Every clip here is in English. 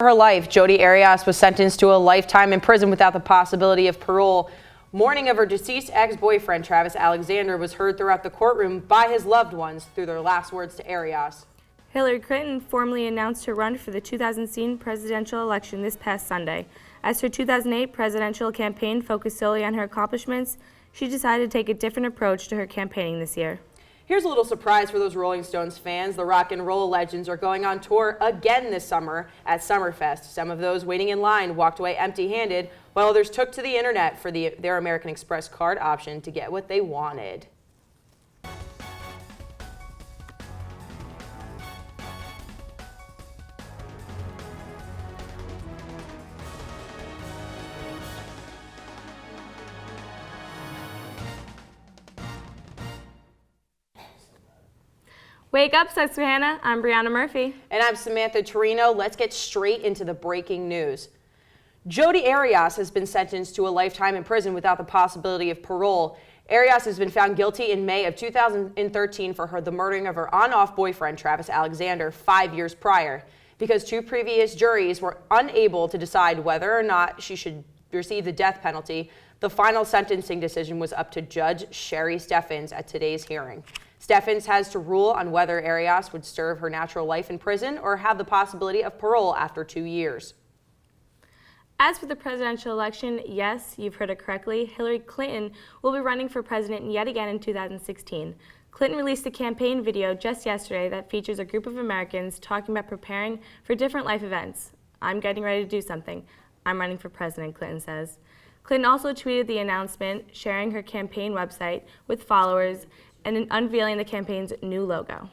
Her life, Jodi Arias was sentenced to a lifetime in prison without the possibility of parole. Mourning of her deceased ex-boyfriend, Travis Alexander, was heard throughout the courtroom by his loved ones through their last words to Arias. Hillary Clinton formally announced her run for the 2016 presidential election this past Sunday. As her 2008 presidential campaign focused solely on her accomplishments, she decided to take a different approach to her campaigning this year. Here's a little surprise for those Rolling Stones fans. The rock and roll legends are going on tour again this summer at Summerfest. Some of those waiting in line walked away empty-handed, while others took to the internet for their American Express card option to get what they wanted. Wake up, Susquehanna. I'm Brianna Murphy. And I'm Samantha Torino. Let's get straight into the breaking news. Jodi Arias has been sentenced to a lifetime in prison without the possibility of parole. Arias has been found guilty in May of 2013 for the murdering of her on-off boyfriend, Travis Alexander, 5 years prior. Because two previous juries were unable to decide whether or not she should receive the death penalty, the final sentencing decision was up to Judge Sherry Steffens at today's hearing. Steffens has to rule on whether Arias would serve her natural life in prison or have the possibility of parole after 2 years. As for the presidential election, yes, you've heard it correctly, Hillary Clinton will be running for president yet again in 2016. Clinton released a campaign video just yesterday that features a group of Americans talking about preparing for different life events. I'm getting ready to do something. I'm running for president, Clinton says. Clinton also tweeted the announcement, sharing her campaign website with followers and unveiling the campaign's new logo.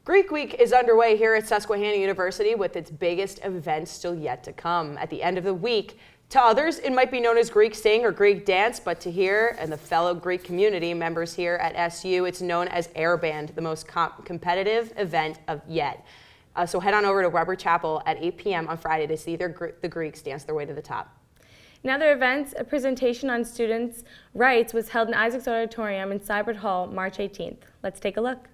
Greek Week is underway here at Susquehanna University with its biggest event still yet to come. At the end of the week, to others, it might be known as Greek Sing or Greek Dance, but to here and the fellow Greek community members here at SU, it's known as Air Band, the most competitive event of yet. So head on over to Weber Chapel at 8 p.m. on Friday to see the Greeks dance their way to the top. In other events, a presentation on students' rights was held in Isaacs Auditorium in Cybert Hall March 18th. Let's take a look.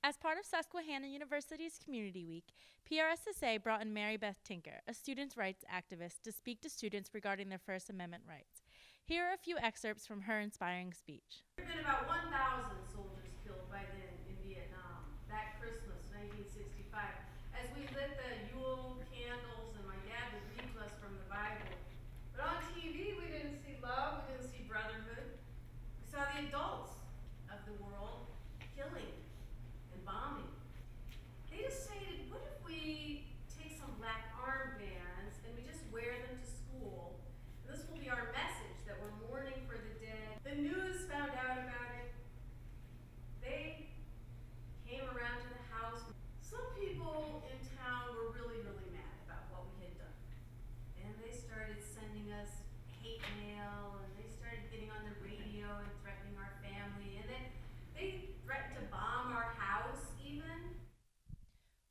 As part of Susquehanna University's Community Week, PRSSA brought in Mary Beth Tinker, a students' rights activist, to speak to students regarding their First Amendment rights. Here are a few excerpts from her inspiring speech. There have been about 1,000 soldiers killed by then in Vietnam, that Christmas, 1965. As we lit the Yule candles and my dad would read to us from the Bible. But on TV, we didn't see love, we didn't see brotherhood. We saw the adults of the world killing and bombing. They decided, what if we take some black armbands and we just wear them to school? And this will be our message that we're mourning for the dead. The news found out about it. They came around to the house. Some people in town were really, really mad about what we had done. And they started sending us hate mail, and they started getting on the radio and threatening our family. And then they threatened to bomb our house even.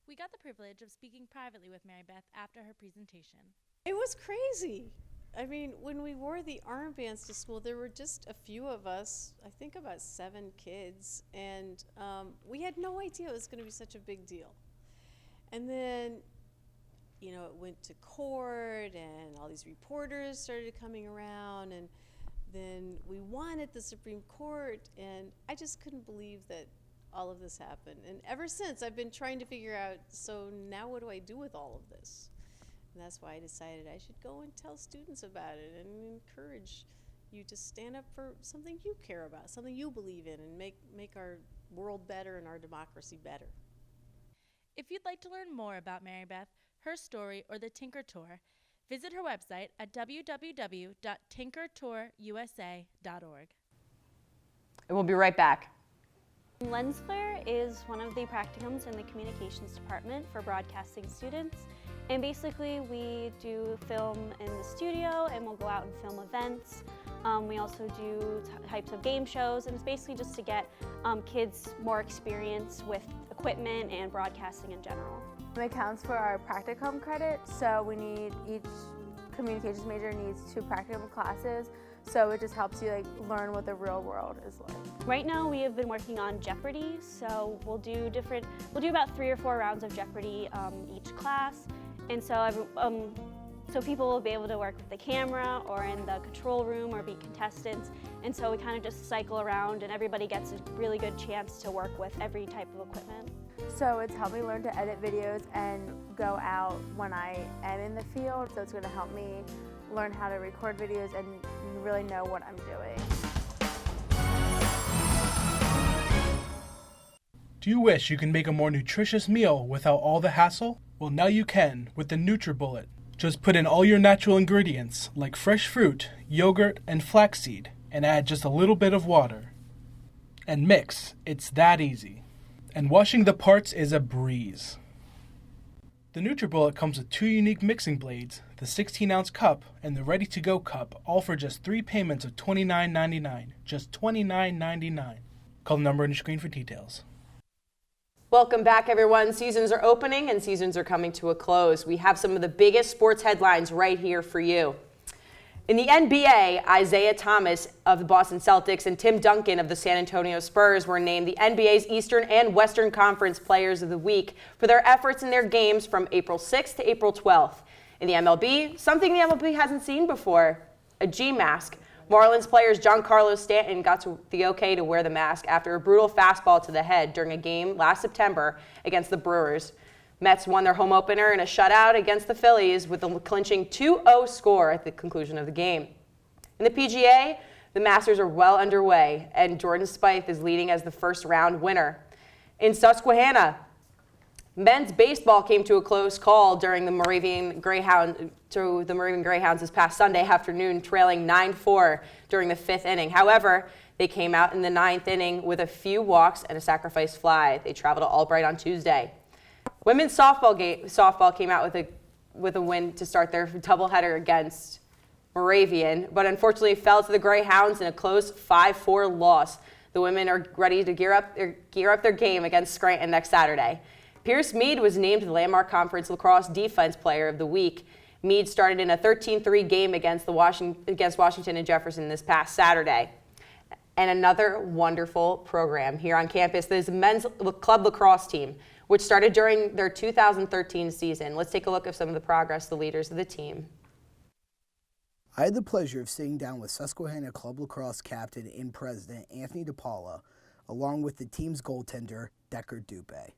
We got the privilege of speaking privately with Mary Beth after her presentation. It was crazy. I mean, when we wore the armbands to school, there were just a few of us, I think about 7 kids, and we had no idea it was going to be such a big deal. And then, you know, it went to court, and all these reporters started coming around, and then we won at the Supreme Court, and I just couldn't believe that all of this happened. And ever since, I've been trying to figure out, so now what do I do with all of this? And that's why I decided I should go and tell students about it and encourage you to stand up for something you care about, something you believe in, and make our world better and our democracy better. If you'd like to learn more about Mary Beth, her story, or the Tinker Tour, visit her website at www.tinkertourusa.org. And we'll be right back. Lens flare is one of the practicums in the communications department for broadcasting students. And basically we do film in the studio, and we'll go out and film events. We also do types of game shows, and it's basically just to get kids more experience with equipment and broadcasting in general. It counts for our practicum credit, so we need each communications major needs 2 practicum classes. so it just helps you like learn what the real world is like. Right now we have been working on Jeopardy, so we'll do about 3 or 4 rounds of Jeopardy each class, and so people will be able to work with the camera or in the control room or be contestants, and so we kind of just cycle around and everybody gets a really good chance to work with every type of equipment. So it's helped me learn to edit videos and go out when I am in the field, so it's going to help me learn how to record videos and really know what I'm doing. Do you wish you could make a more nutritious meal without all the hassle? Well, now you can with the NutriBullet. Just put in all your natural ingredients like fresh fruit, yogurt, and flaxseed, and add just a little bit of water. And mix. It's that easy. And washing the parts is a breeze. The NutriBullet comes with 2 unique mixing blades, the 16-ounce cup and the ready-to-go cup, all for just 3 payments of $29.99. Just $29.99. Call the number on your screen for details. Welcome back, everyone. Seasons are opening and seasons are coming to a close. We have some of the biggest sports headlines right here for you. In the NBA, Isaiah Thomas of the Boston Celtics and Tim Duncan of the San Antonio Spurs were named the NBA's Eastern and Western Conference Players of the Week for their efforts in their games from April 6th to April 12th. In the MLB, something the MLB hasn't seen before, a G mask. Marlins players Giancarlo Stanton got the okay to wear the mask after a brutal fastball to the head during a game last September against the Brewers. Mets won their home opener in a shutout against the Phillies with a clinching 2-0 score at the conclusion of the game. In the PGA, the Masters are well underway, and Jordan Spieth is leading as the first round winner. In Susquehanna, men's baseball came to a close call during the Moravian Greyhounds this past Sunday afternoon, trailing 9-4 during the 5th inning. However, they came out in the 9th inning with a few walks and a sacrifice fly. They traveled to Albright on Tuesday. Women's softball came out with a win to start their doubleheader against Moravian, but unfortunately fell to the Greyhounds in a close 5-4 loss. The women are ready to gear up their game against Scranton next Saturday. Pierce Meade was named the Landmark Conference Lacrosse Defense Player of the Week. Meade started in a 13-3 game against Washington and Jefferson this past Saturday. And another wonderful program here on campus is the men's club lacrosse team, which started during their 2013 season. Let's take a look at some of the progress the leaders of the team. I had the pleasure of sitting down with Susquehanna Club Lacrosse captain and president Anthony DePaula, along with the team's goaltender Decker Dupe.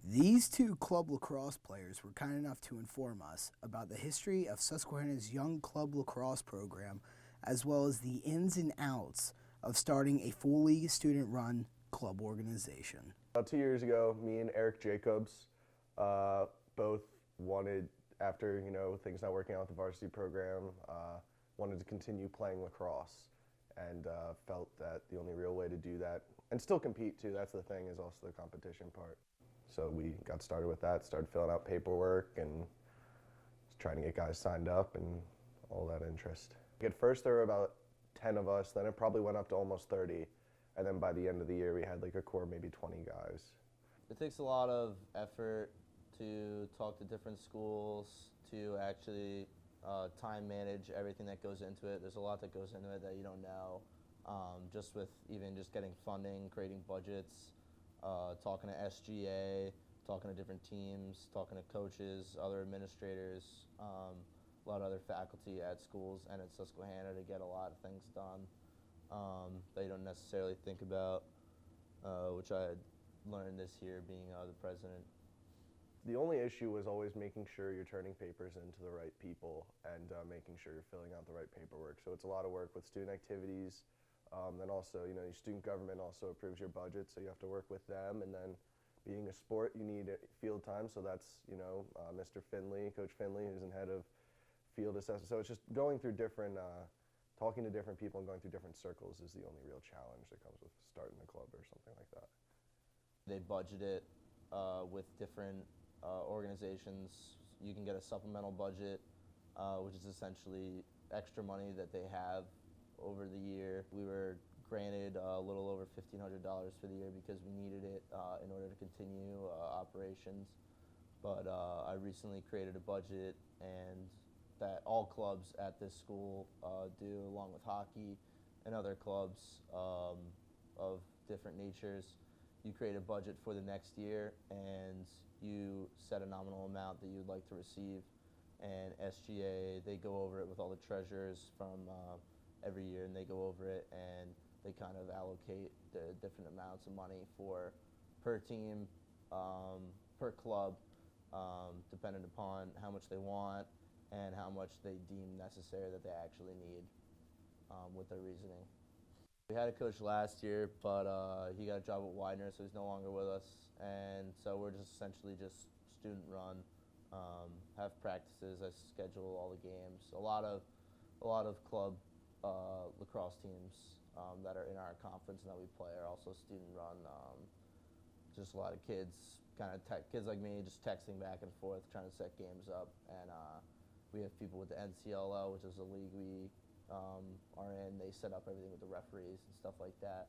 These 2 club lacrosse players were kind enough to inform us about the history of Susquehanna's young club lacrosse program, as well as the ins and outs of starting a fully student-run club organization. About 2 years ago, me and Eric Jacobs both wanted, after things not working out with the varsity program, wanted to continue playing lacrosse, and felt that the only real way to do that, and still compete too, that's the thing, is also the competition part. So we got started with that, started filling out paperwork and trying to get guys signed up and all that interest. At first there were about 10 of us, then it probably went up to almost 30. And then by the end of the year, we had like a core, maybe 20 guys. It takes a lot of effort to talk to different schools, to actually time manage everything that goes into it. There's a lot that goes into it that you don't know. Just with even just getting funding, creating budgets, talking to SGA, talking to different teams, talking to coaches, other administrators, a lot of other faculty at schools and at Susquehanna to get a lot of things done that you don't necessarily think about, which I had learned this year being the president. The only issue was always making sure you're turning papers into the right people and making sure you're filling out the right paperwork. So it's a lot of work with student activities. Then also, your student government also approves your budget, so you have to work with them. And then being a sport, you need field time, so that's, Mr. Finley, Coach Finley, who's in head of field assessment. So it's just going through different, talking to different people and going through different circles is the only real challenge that comes with starting a club or something like that. They budget it with different organizations. You can get a supplemental budget, which is essentially extra money that they have over the year. We were granted a little over $1,500 for the year because we needed it in order to continue operations. But I recently created a budget and that all clubs at this school do, along with hockey and other clubs of different natures. You create a budget for the next year, and you set a nominal amount that you'd like to receive. And SGA, they go over it with all the treasurers from every year, and they go over it, and they kind of allocate the different amounts of money for per team, per club, depending upon how much they want and how much they deem necessary that they actually need with their reasoning. We had a coach last year, but he got a job at Widener, so he's no longer with us. And so we're just essentially just student run, have practices. I schedule all the games. A lot of club lacrosse teams that are in our conference and that we play are also student run. Just a lot of kids, kids like me, just texting back and forth, trying to set games up. And we have people with the NCLO, which is a league we are in. They set up everything with the referees and stuff like that.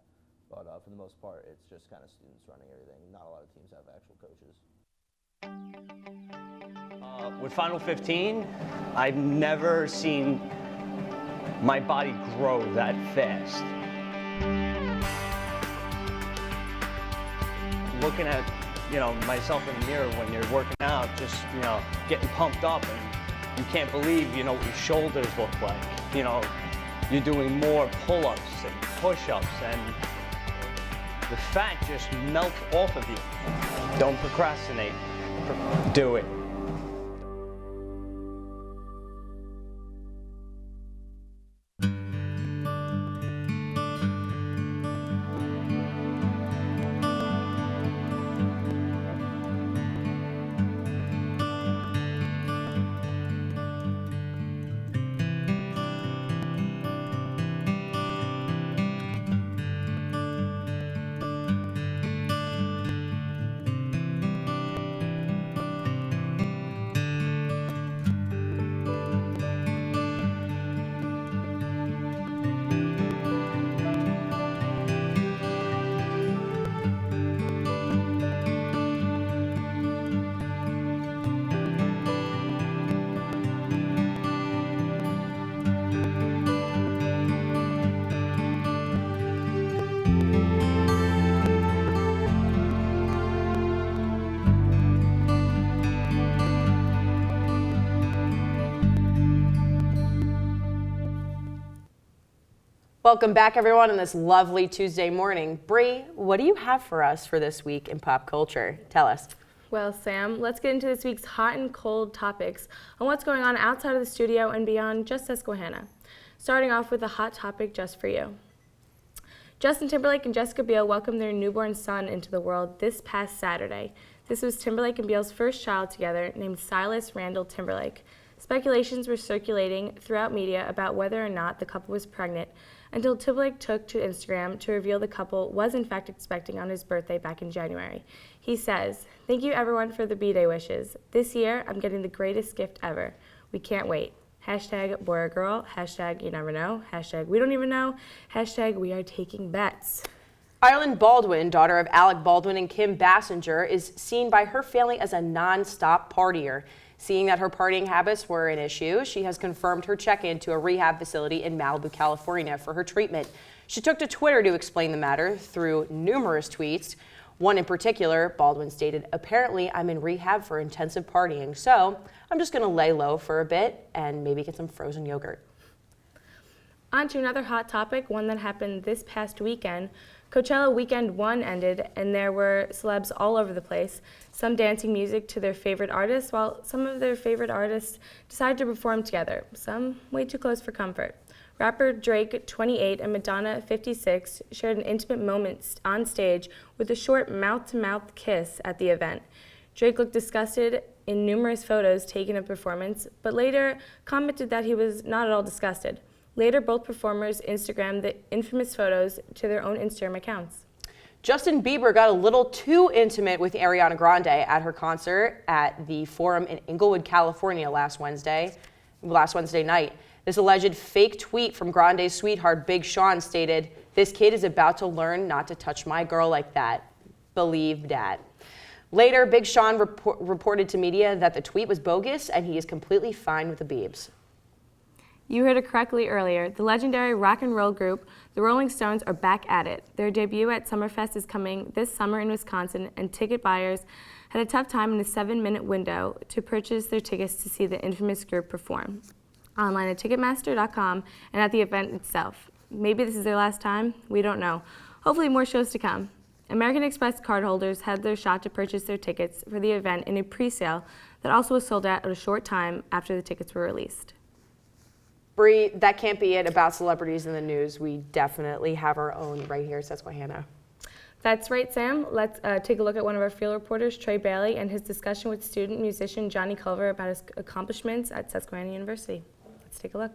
But for the most part, it's just kind of students running everything. Not a lot of teams have actual coaches. With Final 15, I've never seen my body grow that fast. Looking at, myself in the mirror when you're working out, just, getting pumped up, and you can't believe, what your shoulders look like. You're doing more pull-ups and push-ups, and the fat just melts off of you. Don't procrastinate. Do it. Welcome back, everyone, on this lovely Tuesday morning. Bree, what do you have for us for this week in pop culture? Tell us. Well, Sam, let's get into this week's hot and cold topics on what's going on outside of the studio and beyond just Susquehanna. Starting off with a hot topic just for you. Justin Timberlake and Jessica Biel welcomed their newborn son into the world this past Saturday. This was Timberlake and Biel's first child together, named Silas Randall Timberlake. Speculations were circulating throughout media about whether or not the couple was pregnant, until Timberlake took to Instagram to reveal the couple was in fact expecting on his birthday back in January. He says, "Thank you everyone for the B-Day wishes. This year, I'm getting the greatest gift ever. We can't wait. Hashtag boy or girl, hashtag you never know, hashtag we don't even know, hashtag we are taking bets." Ireland Baldwin, daughter of Alec Baldwin and Kim Basinger, is seen by her family as a non-stop partier. Seeing that her partying habits were an issue, she has confirmed her check-in to a rehab facility in Malibu, California for her treatment. She took to Twitter to explain the matter through numerous tweets. One in particular, Baldwin stated, "Apparently I'm in rehab for intensive partying, so I'm just going to lay low for a bit and maybe get some frozen yogurt." On to another hot topic, one that happened this past weekend. Coachella Weekend 1 ended, and there were celebs all over the place, some dancing music to their favorite artists, while some of their favorite artists decided to perform together, some way too close for comfort. Rapper Drake, 28, and Madonna, 56, shared an intimate moment on stage with a short mouth-to-mouth kiss at the event. Drake looked disgusted in numerous photos taken of performance, but later commented that he was not at all disgusted. Later, both performers Instagrammed the infamous photos to their own Instagram accounts. Justin Bieber got a little too intimate with Ariana Grande at her concert at the Forum in Inglewood, California last Wednesday night. This alleged fake tweet from Grande's sweetheart, Big Sean, stated, "This kid is about to learn not to touch my girl like that. Believe that." Later, Big Sean reported to media that the tweet was bogus and he is completely fine with the Biebs. You heard it correctly earlier. The legendary rock and roll group, the Rolling Stones, are back at it. Their debut at Summerfest is coming this summer in Wisconsin, and ticket buyers had a tough time in the 7-minute window to purchase their tickets to see the infamous group perform. Online at Ticketmaster.com and at the event itself. Maybe this is their last time, we don't know. Hopefully more shows to come. American Express cardholders had their shot to purchase their tickets for the event in a pre-sale that also was sold out at a short time after the tickets were released. Bree, that can't be it about celebrities in the news. We definitely have our own right here at Susquehanna. That's right, Sam. Let's take a look at one of our field reporters, Trey Bailey, and his discussion with student musician Johnny Culver about his accomplishments at Susquehanna University. Let's take a look.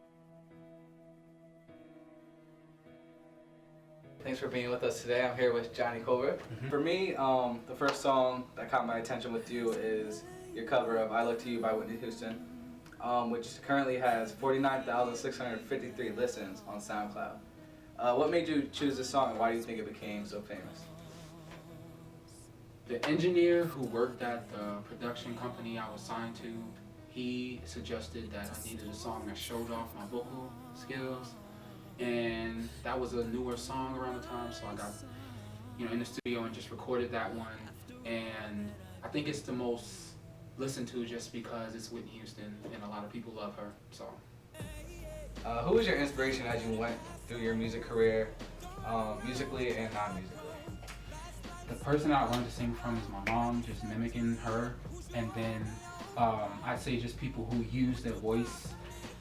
Thanks for being with us today. I'm here with Johnny Culver. For me, the first song that caught my attention with you is your cover of I Look to You by Whitney Houston, which currently has 49,653 listens on SoundCloud. What made you choose this song, and why do you think it became so famous? The engineer who worked at the production company I was signed to, he suggested that I needed a song that showed off my vocal skills. And that was a newer song around the time, so I got, in the studio and just recorded that one. And I think it's the most listened to just because it's Whitney Houston, and a lot of people love her. So, who was your inspiration as you went through your music career, musically and non-musically? The person I learned to sing from is my mom, just mimicking her, and then I'd say just people who use their voice.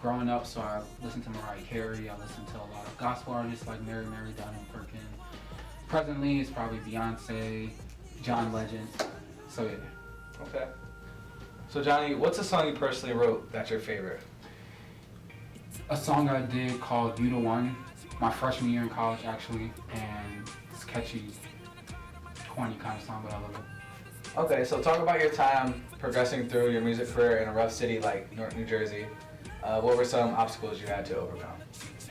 Growing up, so I listened to Mariah Carey, I listened to a lot of gospel artists like Mary Donald Perkin. Presently, it's probably Beyonce, John Legend, so yeah. Okay. So Johnny, what's a song you personally wrote that's your favorite? A song I did called You the One, my freshman year in college actually, and it's catchy, corny kind of song, but I love it. Okay, so talk about your time progressing through your music career in a rough city like Newark, New Jersey. What were some obstacles you had to overcome?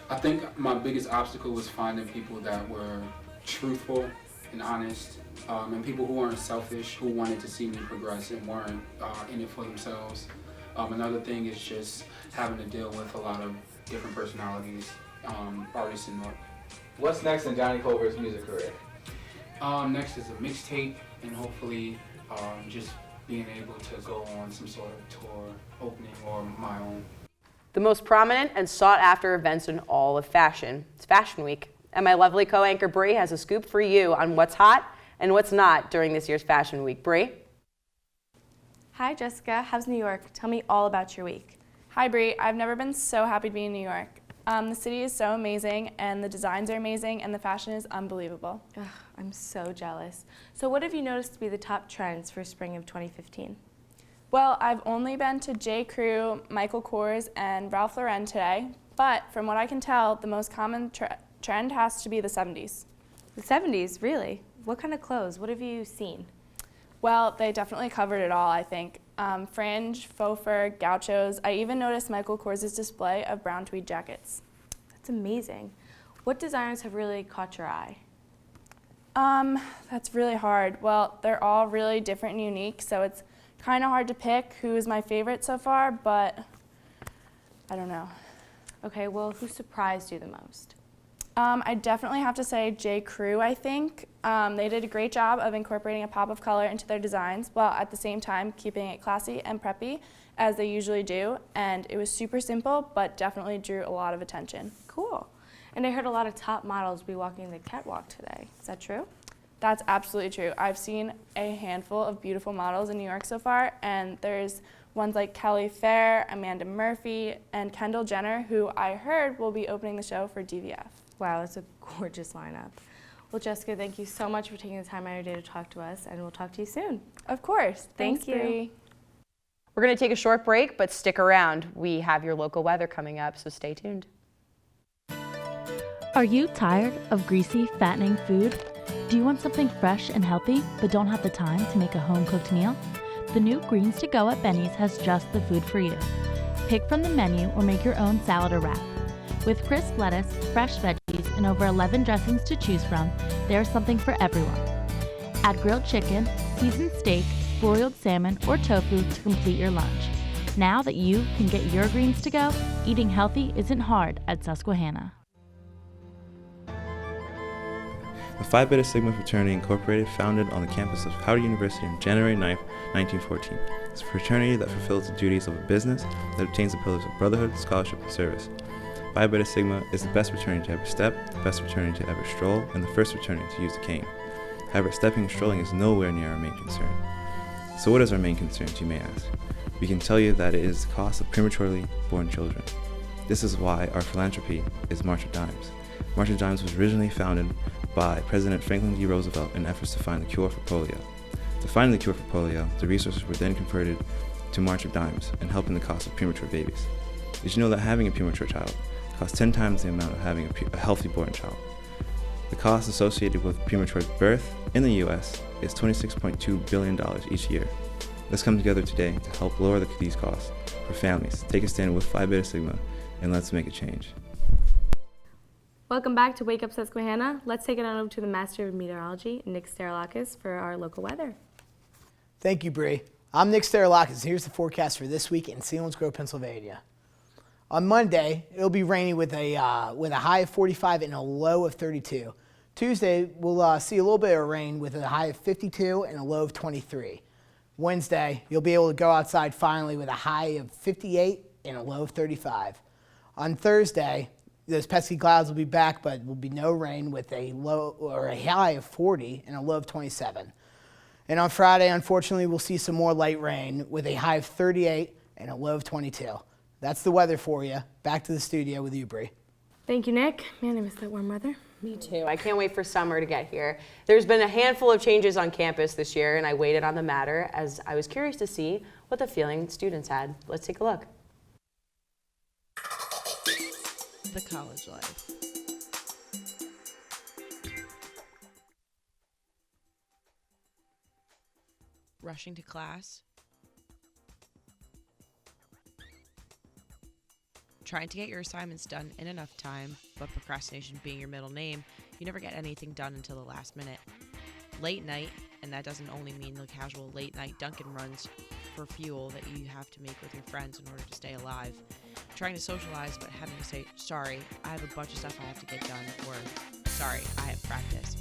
I think my biggest obstacle was finding people that were truthful and honest, and people who weren't selfish, who wanted to see me progress and weren't in it for themselves. Another thing is just having to deal with a lot of different personalities, artists in Newark. What's next in Johnny Culver's music career? Next is a mixtape, and hopefully just being able to go on some sort of tour opening or my own. The most prominent and sought-after events in all of fashion. It's Fashion Week, and my lovely co-anchor Bree has a scoop for you on what's hot and what's not during this year's Fashion Week. Bree? Hi Jessica, how's New York? Tell me all about your week. Hi Bree, I've never been so happy to be in New York. The city is so amazing, and the designs are amazing, and the fashion is unbelievable. Ugh, I'm so jealous. So what have you noticed to be the top trends for spring of 2015? Well, I've only been to J. Crew, Michael Kors, and Ralph Lauren today, but from what I can tell, the most common trend has to be the 70s. The 70s, really? What kind of clothes? What have you seen? Well, they definitely covered it all, I think. Fringe, faux fur, gauchos. I even noticed Michael Kors' display of brown tweed jackets. That's amazing. What designers have really caught your eye? That's really hard. Well, they're all really different and unique, so it's kind of hard to pick who is my favorite so far, but I don't know. Okay, well, who surprised you the most? I definitely have to say J. Crew, I think. They did a great job of incorporating a pop of color into their designs, while at the same time keeping it classy and preppy, as they usually do, and it was super simple, but definitely drew a lot of attention. Cool. And I heard a lot of top models be walking the catwalk today. Is that true? That's absolutely true. I've seen a handful of beautiful models in New York so far, and there's ones like Kelly Fair, Amanda Murphy, and Kendall Jenner, who I heard will be opening the show for DVF. Wow, that's a gorgeous lineup. Well, Jessica, thank you so much for taking the time out of your day to talk to us, and we'll talk to you soon. Of course. Thank you. Bree. We're going to take a short break, but stick around. We have your local weather coming up, so stay tuned. Are you tired of greasy, fattening food? Do you want something fresh and healthy, but don't have the time to make a home-cooked meal? The new Greens to Go at Benny's has just the food for you. Pick from the menu or make your own salad or wrap. With crisp lettuce, fresh veggies, and over 11 dressings to choose from, there's something for everyone. Add grilled chicken, seasoned steak, broiled salmon, or tofu to complete your lunch. Now that you can get your greens to go, eating healthy isn't hard at Susquehanna. The Phi Beta Sigma Fraternity Incorporated, founded on the campus of Howard University on January 9, 1914. It's a fraternity that fulfills the duties of a business that obtains the pillars of brotherhood, scholarship, and service. Phi Beta Sigma is the best fraternity to ever step, the best fraternity to ever stroll, and the first fraternity to use the cane. However, stepping and strolling is nowhere near our main concern. So what is our main concern, you may ask? We can tell you that it is the cost of prematurely born children. This is why our philanthropy is March of Dimes. March of Dimes was originally founded by President Franklin D. Roosevelt in efforts to find the cure for polio. To find the cure for polio, the resources were then converted to March of Dimes and helping the cost of premature babies. Did you know that having a premature child costs 10 times the amount of having a healthy born child? The cost associated with premature birth in the U.S. is $26.2 billion each year. Let's come together today to help lower these costs for families. Take a stand with Phi Beta Sigma, and let's make a change. Welcome back to Wake Up Susquehanna. Let's take it on over to the Master of Meteorology, Nick Sterilakis, for our local weather. Thank you, Bree. I'm Nick Sterilakis. Here's the forecast for this week in Selinsgrove, Pennsylvania. On Monday, it'll be rainy with a high of 45 and a low of 32. Tuesday, we'll see a little bit of rain with a high of 52 and a low of 23. Wednesday, you'll be able to go outside finally with a high of 58 and a low of 35. On Thursday, those pesky clouds will be back, but will be no rain with a low or a high of 40 and a low of 27. And on Friday, unfortunately, we'll see some more light rain with a high of 38 and a low of 22. That's the weather for you. Back to the studio with you, Bree. Thank you, Nick. Man, I miss that warm weather. Me too. I can't wait for summer to get here. There's been a handful of changes on campus this year, and I waited on the matter as I was curious to see what the feeling students had. Let's take a look. The college life. Rushing to class. Trying to get your assignments done in enough time, but procrastination being your middle name, you never get anything done until the last minute. Late night, and that doesn't only mean the casual late night Dunkin' runs for fuel that you have to make with your friends in order to stay alive. Trying to socialize, but having to say, sorry, I have a bunch of stuff I have to get done, or sorry, I have practice.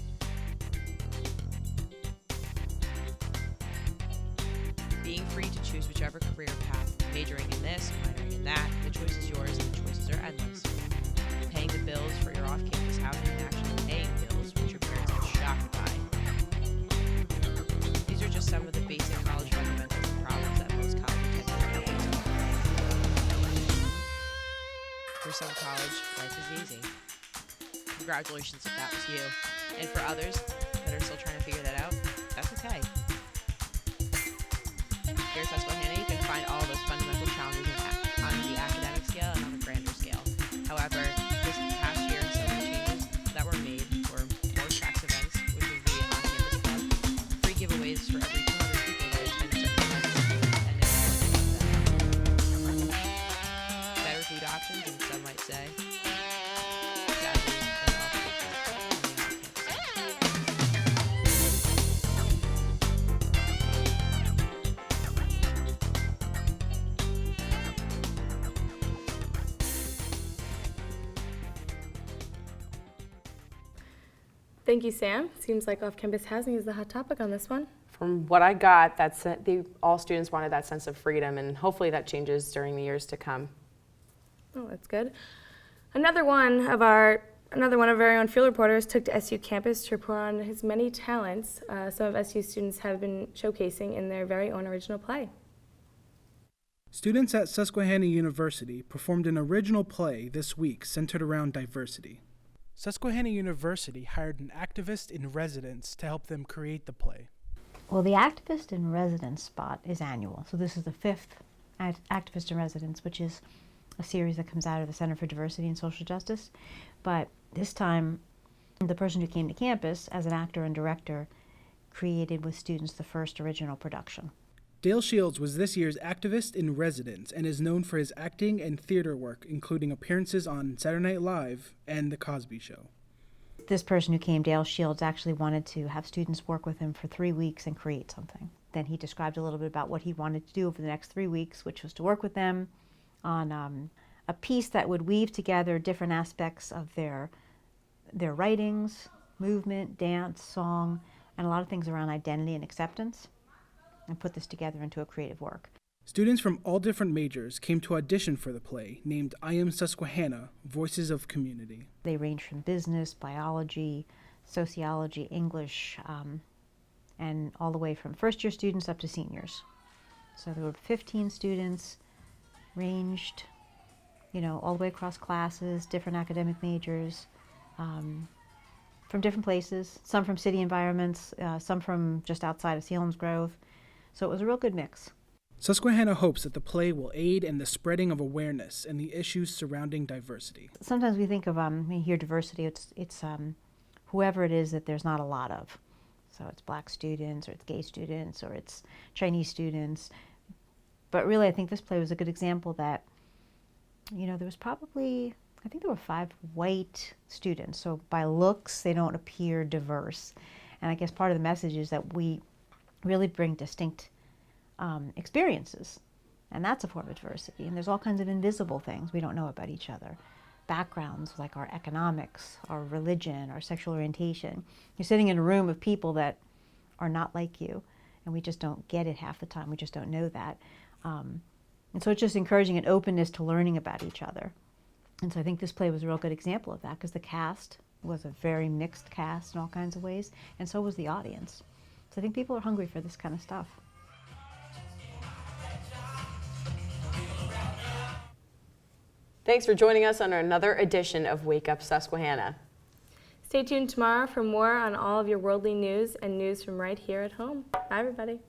Being free to choose whichever career path, majoring in this, minoring in that, the choice is yours and the choices are endless. Paying the bills for your off-campus housing and actually paying bills, which your parents are shocked by. These are just some of the basic college fundamentals and problems that most college attendants face. For some college, life is easy. Congratulations if that was you. And for others that are still trying to figure that out, that's okay. Here at Susquehanna, you can find all those fundamental challenges on the academic scale and on the grander scale. However, this past year, some of the changes that were made were more tracks events, which would be on-campus club, free giveaways for every 200 people that attend certain events, and better food options, and some might say, sadly, an off-campus. Thank you, Sam. Seems like off-campus housing is the hot topic on this one. From what I got, all students wanted that sense of freedom, and hopefully that changes during the years to come. Oh, that's good. Another one of our very own field reporters took to SU campus to report on his many talents some of SU students have been showcasing in their very own original play. Students at Susquehanna University performed an original play this week centered around diversity. Susquehanna University hired an activist in residence to help them create the play. Well, the Activist in Residence spot is annual, so this is the 5th Activist in Residence, which is a series that comes out of the Center for Diversity and Social Justice. But this time, the person who came to campus as an actor and director created with students the first original production. Dale Shields was this year's Activist in Residence and is known for his acting and theater work, including appearances on Saturday Night Live and The Cosby Show. this person who came, Dale Shields, actually wanted to have students work with him for 3 weeks and create something. Then he described a little bit about what he wanted to do over the next 3 weeks, which was to work with them on a piece that would weave together different aspects of their writings, movement, dance, song, and a lot of things around identity and acceptance, and put this together into a creative work. Students from all different majors came to audition for the play named Up Susquehanna, Voices of Community. They range from business, biology, sociology, English, and all the way from first-year students up to seniors. So there were 15 students, ranged, all the way across classes, different academic majors, from different places, some from city environments, some from just outside of Selinsgrove. So it was a real good mix. Susquehanna hopes that the play will aid in the spreading of awareness and the issues surrounding diversity. Sometimes we think of, when you hear diversity, it's whoever it is that there's not a lot of. So it's black students, or it's gay students, or it's Chinese students. But really, I think this play was a good example that, there was probably, I think there were 5 white students. So by looks, they don't appear diverse. And I guess part of the message is that we really bring distinct experiences, and that's a form of diversity. And there's all kinds of invisible things we don't know about each other. Backgrounds like our economics, our religion, our sexual orientation. You're sitting in a room of people that are not like you, and we just don't get it half the time. We just don't know that. And so it's just encouraging an openness to learning about each other. And so I think this play was a real good example of that, because the cast was a very mixed cast in all kinds of ways, and so was the audience. So I think people are hungry for this kind of stuff. Thanks for joining us on another edition of Wake Up Susquehanna. Stay tuned tomorrow for more on all of your worldly news and news from right here at home. Bye, everybody.